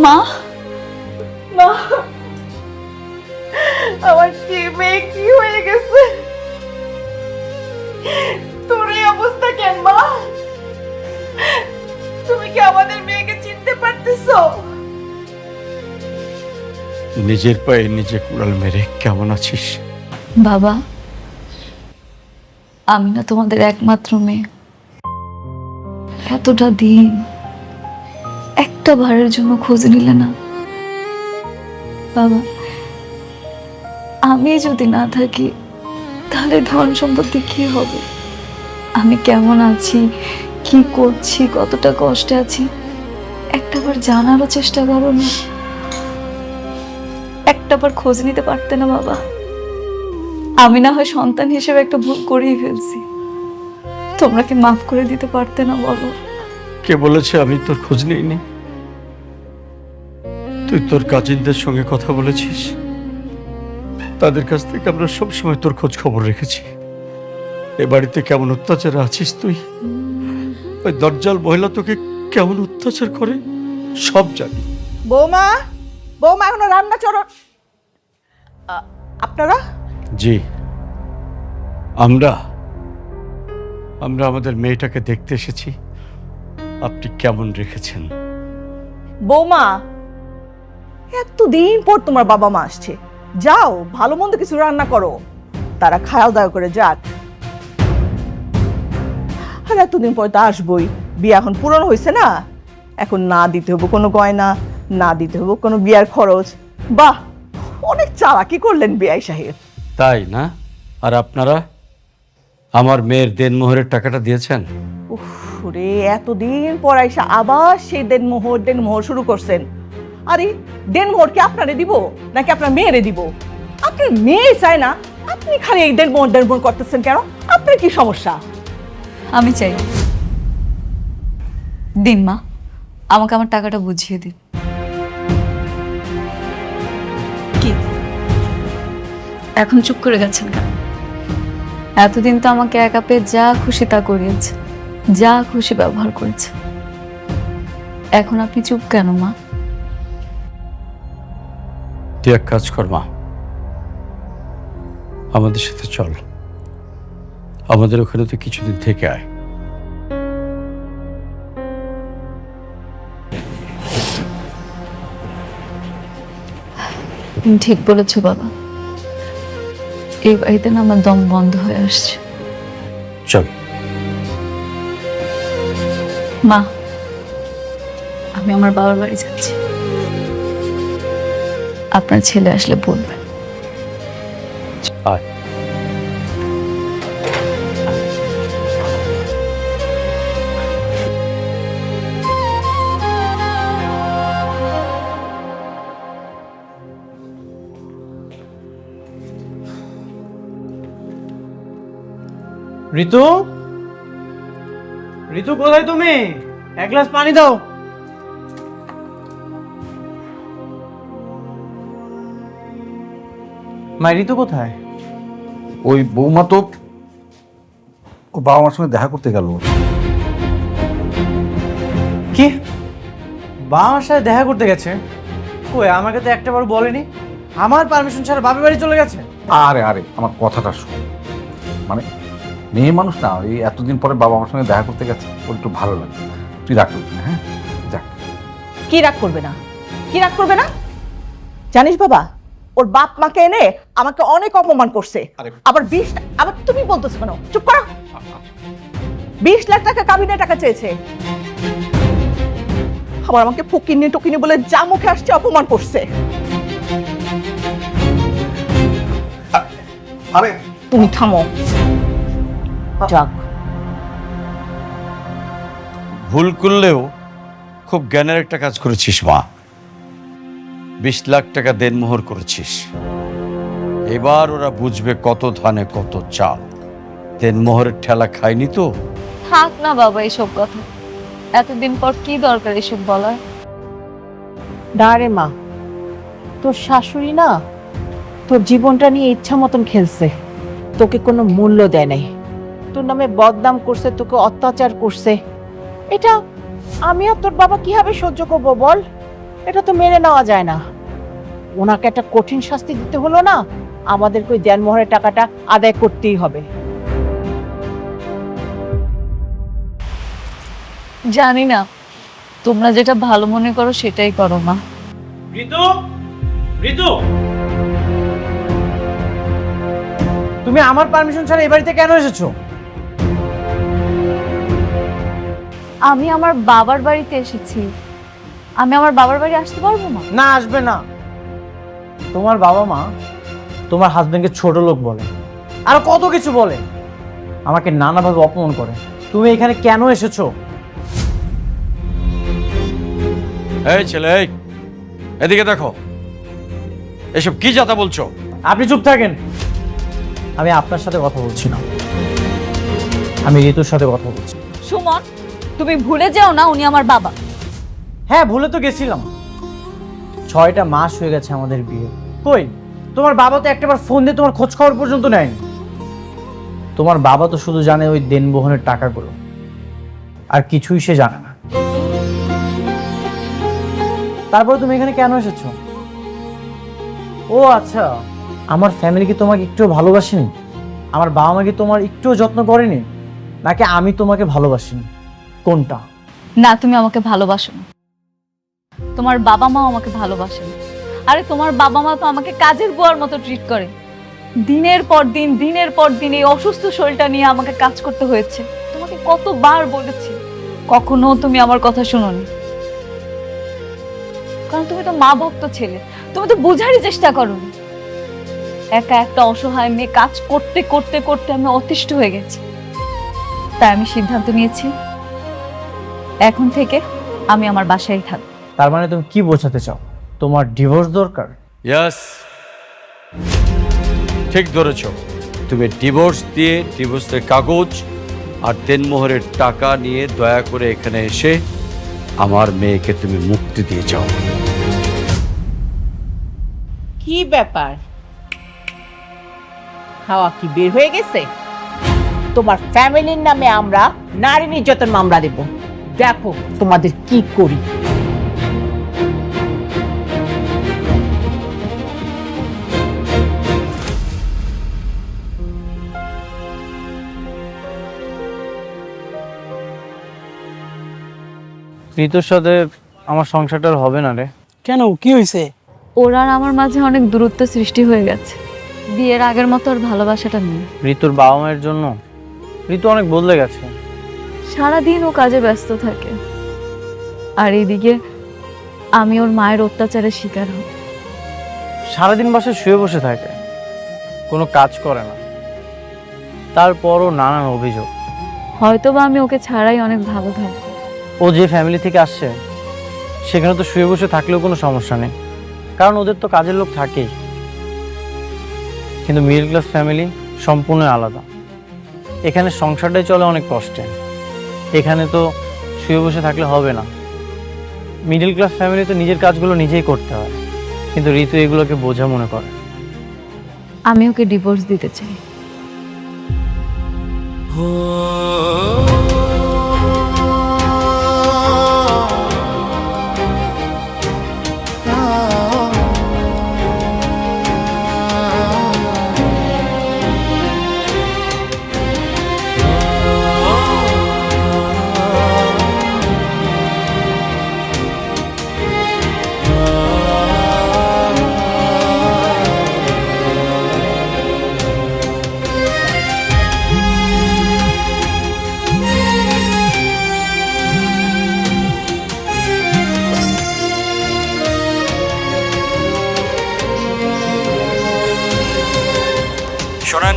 মা, মা, আমার কি মেয়ে কি হয়ে গেছে? তোর এই অবস্থা কেন মা? তুমি কি আমাদের মেয়েকে চিনতে পারতেছো? নিজের পায়ে নিজে কুড়াল মেরে কেমন আছিস? বাবা, আমি না তোমাদের একমাত্র মেয়ে। এতটা দিন একটা বারের জন্য খোঁজ নিলে না। বাবা, আমি যদি না থাকি তাহলে ধন সম্পত্তি কি হবে? আমি কেমন আছি, কি করছি, কতটা কষ্টে আছি, একটাবার জানারও চেষ্টা করো না? একটাবার খোঁজ নিতে পারতে না বাবা? আমি না হয় সন্তান হিসেবে একটা ভুল করেই ফেলছি, তোমরা কি মাফ করে দিতে পারতে না বলো? কে বলেছে আমি তোর খোঁজ নিইনি? তুই তোর কাজিনদের সঙ্গে কথা বলেছিস, তাদের কাছ থেকে আমরা সবসময় তোর খোঁজ খবর রেখেছি। এ বাড়িতে কেমন অত্যাচারে আছিস তুই, ওই দরজাল মহিলা তোকে কেমন অত্যাচার করে সব জানি। বৌমা, বৌমা এখনো রান্না চড়ো। আপনারা? জি, আমরা আমাদের মেয়েটাকে দেখতে এসেছি। আপনি কেমন রেখেছেন? বৌমা, এতদিন পর তোমার বাবা মা আসছে, যাও ভালো মন্দ কিছু রান্না করো, তারা খাওয়া দাওয়া করে যাক। আর এতদিন পর তো আসবই, বিয়ে এখন পুরনো হয়েছে না, এখন না দিতে হবে কোনো গয়না, না দিতে হবে কোনো বিয়ার খরচ। বাহ, অনেক চালাকি করলেন বিআই সাহেব। তাই না? আর আপনারা আমার মেয়ের দেনমোহরের টাকাটা দিয়েছেন? রে, এতদিন পর আইসা আবার সেই দেনমোহর শুরু করছেন। আরে দেনমোহর কি আপনারে দিব নাকি আপনার মেয়েরে দিব? আপনার মেয়ে চায় না, আপনি খালি এই দেনমোহর করতেছেন কেন? আপনার কি সমস্যা? আমি চাই দিন মা, আমাকে আমার টাকাটা বুঝিয়ে দিন। কি এখন চুপ করে গেছেন কেন? এতদিন তো আমাকে একা পেয়ে যা খুশি তা করিয়েছে, যা খুশি ব্যবহার করেছে, এখন আপনি চুপ কেন মা? তুই এক কাজ কর মা, আমাদের সাথে চল, আমাদের ওখানে তো কিছুদিন থেকে আয়। তুমি ঠিক বলেছো বাবা, এই বাড়িতে না আমার দম বন্ধ হয়ে আসছে। চল মা, আমি আমার বাবার বাড়ি যাচ্ছি, আপনার ছেলে আসলে বলবেন। আয়। ঋতু, ঋতু কোথায় তুমি? এক গ্লাস পানি দাও। মা, ঋতু কোথায়? ওই বৌমা তো ও বাবা মার সঙ্গে দেখা করতে গেল। কি, বাবা মার সাথে দেখা করতে গেছে? কই, আমাকে তো একটাবার বলেনি। আমার পারমিশন ছাড়া বাপের বাড়ি চলে গেছে? আরে আরে আমার কথাটা শোন, মানে মেয়ে মানুষ না, এই এতদিন পরে বাবা মার সঙ্গে দেখা করতে গেছে, ওর একটু ভালো লাগে। তুই রাগ করবি না, হ্যাঁ? যাক। কি রাগ করবে না? কি রাগ করবে না? জানিস বাবা, ওর বাপ মাকে এনে আমাকে অনেক অপমান করছে। আবার 20, আবার তুমি বলতেছো কেন? চুপ করো। 20 লাখ টাকা কাবিনের টাকা চেয়েছে, আবার আমাকে ফকিন্নি টকিনি বলে যা মুখে আসছে অপমান করছে। আরে তুমি থামো। যাক, ভুল করলেও খুব জ্ঞানের একটা কাজ করেছিস মা। 20 লাখ টাকা দেনমোহর করেছিস, এবার ওরা বুঝবে কত ধানে কত চাল। দেনমোহরের ঠেলা খায়নি তো। থাক না বাবা এসব কথা, এতদিন পর কি দরকার এসব বলার? না রে মা, তোর শাশুড়ি না তোর জীবনটা নিয়ে ইচ্ছা মতন খেলছে, তোকে কোনো মূল্য দেয় নাই, তোর নামে বদনাম করছে, তোকে অত্যাচার করছে। এটা আমি আর তোর বাবা কিভাবে সহ্য করবো বল? এটা তো মেনে নেওয়া যায় না। ওনাকে একটা কঠিন শাস্তি দিতে হলো না, আমাদেরকে ওই দেনমোহরের টাকাটা আদায় করতেই হবে। জানি না, তোমরা যেটা ভালো মনে করো সেটাই করো মা। ঋতু, ঋতু, তুমি আমার পারমিশন ছাড়া এই বাড়িতে কেন এসেছো? আমি আমার বাবার বাড়িতে এসেছি, আমি আমার বাবার বাড়ি আসতে পারবো না? না, আসবে না। তোমার বাবা মা তোমার হাজবেন্ডকে ছোট লোক বলে, আর কত কিছু বলে, আমাকে নানাভাবে অপমান করে। তুমি এখানে কেন এসেছো? এই ছেলে, এই, এদিকে দেখো, এসব কি যাতা বলছো? আপনি চুপ থাকেন। আমি আপনার সাথে কথা বলছি না, আমি ঋতুর সাথে কথা বলছি। সুমন, তুমি ভুলে যাও না উনি আমার বাবা। হ্যাঁ, ভুলে তো গেছিলাম। 6টা মাস হয়ে গেছে আমাদের বিয়ে। কই, তোমার বাবা তো একটাবার ফোন দিয়ে তোমার খোঁজ খবর পর্যন্ত নেয়নি। তোমার বাবা তো শুধু জানে ওই দেনমোহরের টাকাগুলো, আর কিছুই সে জানে না। তারপরে তুমি এখানে কেন এসেছো? ও আচ্ছা, আমার ফ্যামিলি কি তোমাকে একটুও ভালোবাসেনি? আমার বাবা মা কি তোমার একটুও যত্ন করেনি? নাকি আমি তোমাকে ভালোবাসিনি? কোনটা? না, তুমি আমাকে ভালোবাসো না। তোমার বাবা মাও আমাকে ভালোবাসে না। আরে তোমার বাবা মা তো আমাকে কাজের বুয়ার মতো ট্রিট করে। দিনের পর দিন এই অসুস্থ শরীরটা নিয়ে আমাকে কাজ করতে হয়েছে। তোমাকে কতবার বলেছি, কখনো তুমি আমার কথা শোনোনি। কারণ তুমি তো মা ভক্ত ছেলে, তুমি তো বোঝারই চেষ্টা করোনি। একা একটা অসহায় মেয়ে কাজ করতে করতে করতে আমি অতিষ্ঠ হয়ে গেছি। তাই আমি সিদ্ধান্ত নিয়েছি, এখন থেকে আমি আমার বাসায় থাকবো। তার মানে তুমি কি বোঝাতে চাও? তোমার ডিভোর্স দরকার? ইয়াস, ঠিক ধরেছ। তুমি ডিভোর্স দিয়ে ডিভোর্সের কাগজ আর দেনমোহরের টাকা নিয়ে দয়া করে এখানে এসে আমার মেয়েকে তুমি মুক্তি দিয়ে যাও। কি ব্যাপার, হাওয়া কি বের হয়ে গেছে? তোমার ফ্যামিলির নামে আমরা নারী নির্যাতন মামলা দেব। দেখো তোমাদের কি করি। ঋতুর সাথে আমার সংসারটা আর হবে না রে। কেন, কি হয়েছে? ওর আর আমার মাঝে অনেক দূরত্ব সৃষ্টি হয়ে গেছে। বিয়ের আগের মতো আর ভালোবাসাটা নেই। ঋতুর বাবা মায়ের জন্য ঋতু অনেক বদলে গেছে। সারাদিন ও কাজে ব্যস্ত থাকে, আর এইদিকে আমি ওর মায়ের অত্যাচারের শিকার হই। সারাদিন বাসায় শুয়ে বসে থাকে, কোনো কাজ করে না, তারপরও নানান অভিযোগ। হয়তোবা আমি ওকে ছাড়াই অনেক ভালো থাকবো। ও যে ফ্যামিলি থেকে আসছে সেখানে তো শুয়ে বসে থাকলেও কোনো সমস্যা নেই, কারণ ওদের তো কাজের লোক থাকেই। কিন্তু মিডল ক্লাস ফ্যামিলি সম্পূর্ণ আলাদা। এখানে সংসারটাই চলে অনেক কষ্টে। এখানে তো শুয়ে বসে থাকলে হবে না। মিডল ক্লাস ফ্যামিলি তো নিজের কাজগুলো নিজেই করতে হয়, কিন্তু ঋতু এগুলোকে বোঝা মনে করে। আমি ওকে ডিভোর্স দিতে চাই। শোনেন,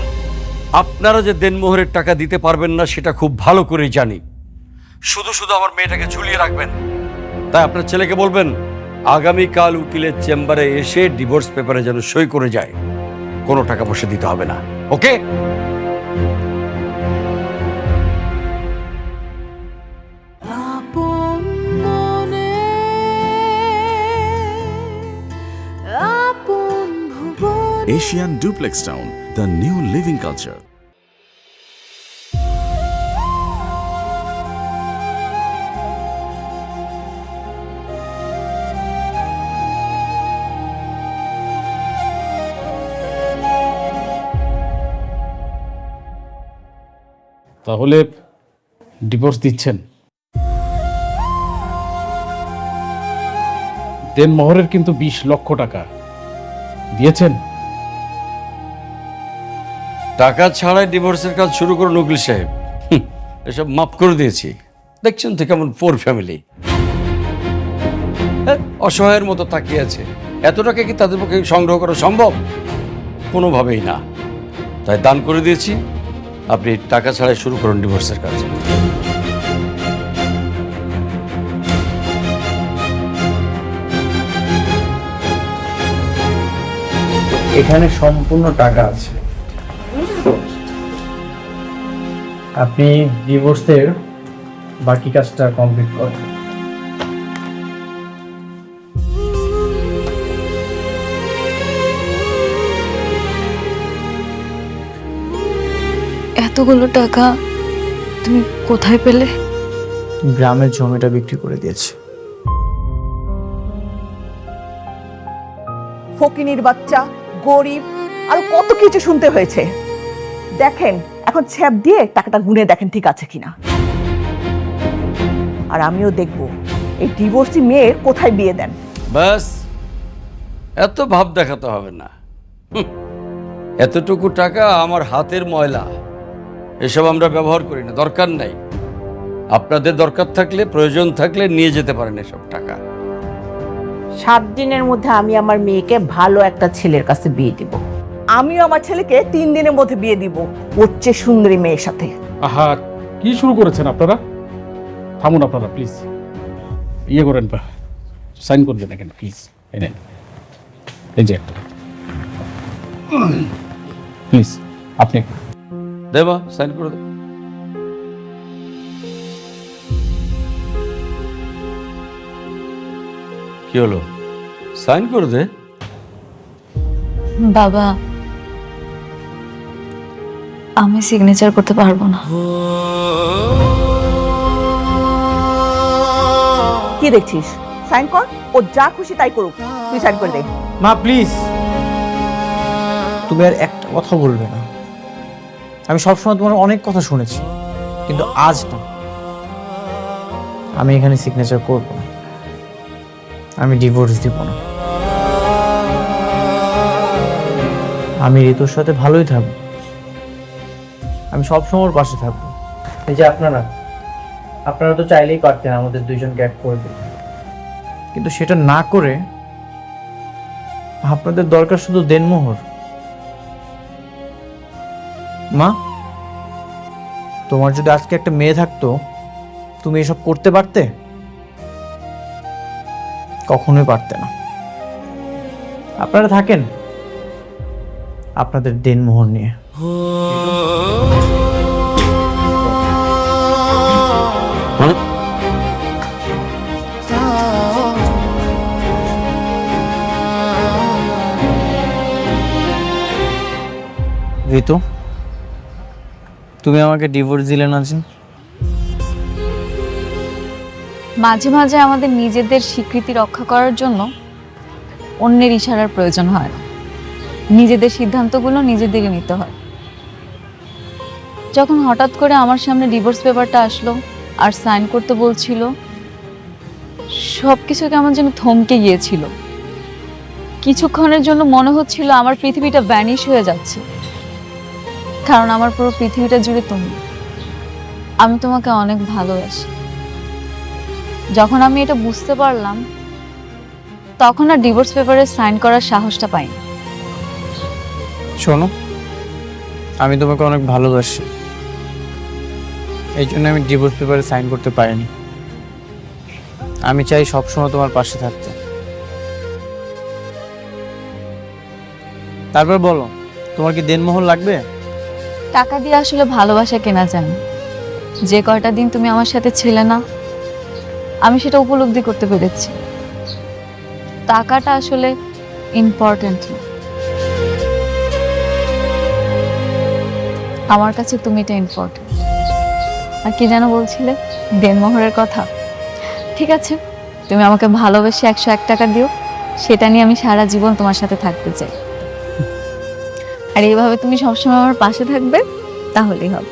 আপনারা যে দেনমোহরের টাকা দিতে পারবেন না সেটা খুব ভালো করেই জানি। শুধু শুধু আমার মেয়েটাকে ঝুলিয়ে রাখবেন। তাই আপনার ছেলেকে বলবেন আগামীকাল উকিলের চেম্বারে এসে ডিভোর্স পেপারে যেন সই করে যায়। কোনো টাকা পয়সা দিতে হবে না, ওকে? Asian Duplex Town, the new living culture. তাহলে ডিভোর্স দিচ্ছেন? দেনমোহরের কিন্তু 20 লক্ষ টাকা দিয়েছেন। টাকা ছাড়াই ডিভোর্সের কাজ শুরু করুন উকিল সাহেব। এসব মাফ করে দিয়েছি। দেখছেন তো কেমন পোর ফ্যামিলি, অসহায়ের মতো তাকিয়ে আছে। এত টাকা কি তাদের পক্ষে সংগ্রহ করা সম্ভব? কোনোভাবেই না। তাই দান করে দিয়েছি। আপনি টাকা ছাড়াই শুরু করুন ডিভোর্সের কাজ। এখানে সম্পূর্ণ টাকা আছে। আপনি ডিভোর্সের বাকি কাজটা কমপ্লিট করেন। এতগুলো টাকা তুমি কোথায় পেলে? গ্রামের জমিটা বিক্রি করে দিয়েছি। ফকিনির বাচ্চা, গরিব, আর কত কিছু শুনতে হয়েছে। দেখেন এখন ছ্যাপ দিয়ে টাকাটা গুনে দেখেন ঠিক আছে কিনা। আর আমিও দেখব এই ডিভোর্সি মেয়ের কোথায় বিয়ে দেন। ব্যাস, এত ভাব দেখাতে হবে না। এতটুকু টাকা আমার হাতের ময়লা, এসব আমরা ব্যবহার করি না, দরকার নাই। আপনাদের দরকার থাকলে, প্রয়োজন থাকলে নিয়ে যেতে পারেন এসব টাকা। 7 দিনের মধ্যে আমি আমার মেয়েকে ভালো একটা ছেলের কাছে বিয়ে দিব। আমিও আমার ছেলেকে 3 দিনের মধ্যে বিয়ে দিব ওর চেয়ে সুন্দরী মেয়ের সাথে। আহা, কি শুরু করেছেন আপনারা? থামুন আপনারা প্লিজ, ইয়ে করেন, সাইন করে দেন এখানে প্লিজ। এই নেন, এই যে প্লিজ আপনি দেবা সাইন করে দে। কি হলো, সাইন করে দে। বাবা, আমি সিগনেচার করতে পারবো না। কি দেখছিস? সাইন কর, ও যা খুশি তাই করুক, তুই সাইন করে দে। মা প্লিজ, তুমি আর একটা কথা বলবে না। আমি সবসময় তোমার অনেক কথা শুনেছি, কিন্তু আজ না। আমি এখানে সিগনেচার করব না, আমি ডিভোর্স দিব না। আমি ঋতুর সাথে ভালোই থাকবো, আমি সবসময় ওর পাশে থাকবো। এই যে আপনারা তো চাইলেই পারতেন আমাদের দুইজনকে এক করে দিতে, কিন্তু সেটা না করে আপনাদের দরকার শুধু দেনমোহর। মা, তোমার যদি আজকে একটা মেয়ে থাকতো, তুমি এসব করতে পারতে? কখনোই পারতে না। আপনারা থাকেন আপনাদের দেনমোহর নিয়ে। ঋতু, তুমি আমাকে ডিভোর্স দিলে না যে? মাঝে মাঝে আমাদের নিজেদের স্বীকৃতি রক্ষা করার জন্য অন্যের ইশারার প্রয়োজন হয় না। নিজেদের সিদ্ধান্তগুলো নিজেদেরই নিতে হয়। যখন হঠাৎ করে আমার সামনে ডিভোর্স পেপারটা আসলো আর সাইন করতে বলছিল, সবকিছু কেমন যেন থমকে গিয়েছিল। কিছুক্ষণের জন্য মনে হচ্ছিল আমার পৃথিবীটা ভ্যানিশ হয়ে যাচ্ছে, কারণ আমার পুরো পৃথিবীটা জুড়ে তুমি। আমি তোমাকে অনেক ভালোবাসি। যখন আমি এটা বুঝতে পারলাম, তখন আর ডিভোর্স পেপারে সাইন করার সাহসটা পাইনি। শোনো, আমি তোমাকে অনেক ভালোবাসি, এই জন্য আমি ডিভোর্স পেপারে সাইন করতে পারিনি। আমি চাই সবসময় তোমার পাশে থাকতে। তারপর বলো, তোমার কি দেনমোহর লাগবে? টাকা দিয়ে আসলে ভালোবাসা কেনা যায় না। যে কয়টা দিন তুমি আমার সাথে ছিলে না, আমি সেটা উপলব্ধি করতে পেরেছি। টাকাটা আসলে ইম্পর্টেন্ট না, আমার কাছে তুমি এটা ইম্পর্টেন্ট। আর কি যেন বলছিলে, দেনমোহরের কথা। ঠিক আছে, তুমি আমাকে ভালোবেসে 101 টাকা দিও, সেটা নিয়ে আমি সারা জীবন তোমার সাথে থাকতে চাই। আর এইভাবে তুমি সবসময় আমার পাশে থাকবে, তাহলেই হবে।